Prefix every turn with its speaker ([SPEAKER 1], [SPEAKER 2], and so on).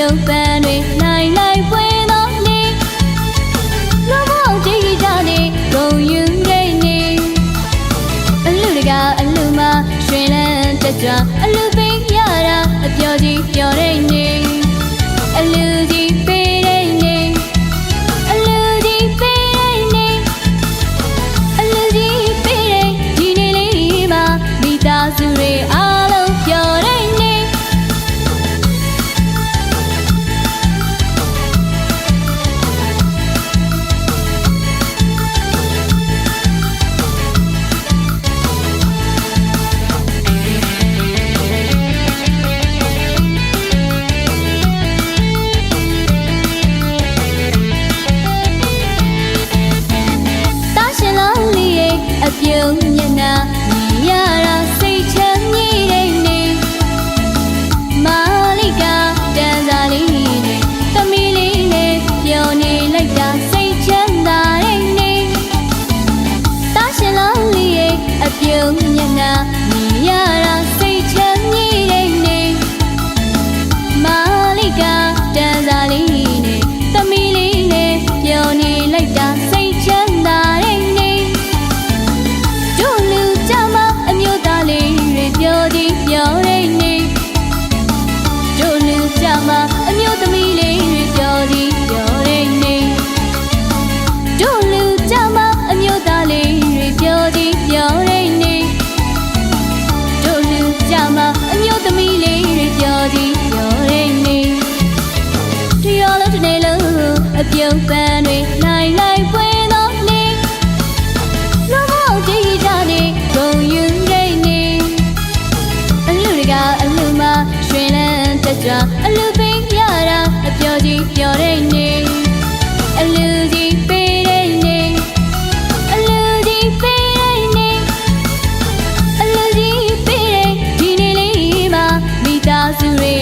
[SPEAKER 1] ပြုံးပန်းတွေနိုင်လိုက်ပွင့်သောနေ့လောမောင်ကြည်ကြနေဂုံယူတဲ့နေ့အလူတကအလူမရွှင်လန်းတက်ကြွအလူပိတ်ရတာအပျော်ကြီးပျော်တဲ့နေ့အလူကြီးပေးတဲ့နေ့အလူကြီးပေးတဲ့နေ့အလူကြီးပေးတဲ့ဒီနေ့လေးမှာမိသားစုတွေအားလုံးပျော်တဲ့နေ့အပြုံးမျက်နှာမြင်ရတာစိတ်ချမ်းမြေ့တဲ့နေ့မာလိကတန်စာလေးနဲ့သမီးလေးနဲ့ပျော်နေလိုက်တာစိတ်ချမ်းသာတဲ့နေ့တာရှင်လောင်းလေးရဲ့အပြုံးမျက်နှာမြင်ရတာစိတ်ချမ်းမြေ့တဲ့နေ့မာလိကတန်စာလေးနဲ့သမီးလေးနဲ့ပျော်နေလိုက်တာစိတ်ချမ်းသာတဲ့နေ့ပြောဒီပြောတဲ့နေ့တို့လူကြမှာအမျိုးသမီးလေးတွေပြောဒီပြောတဲ့နေ့တို့လူကြမှာအမျိုးသားလေးတွေပြောဒီပြောတဲ့နေ့တို့လူကြမှာအမျိုးသမီးလေးတွေပြောဒီပြောတဲ့နေ့တရားလုံးတစ်နေ့လုံးအပြုံးပန်းတွေနိုင်လိုက်ပွင့်သောနေ့လောမောင်ကြည်ကြနေဂုံယူအလူမရွှင်လန်းတက်ကြွအလူပိတ်ရတာအပျော်ကြီးပျော်တဲ့နေ့အလူကြီးပေးတဲ့နေ့အလူကြီးပေးတဲ့နေ့အလူကြီးပေးတဲ့ဒီနေ့လေးမှာမိသားစုတွေ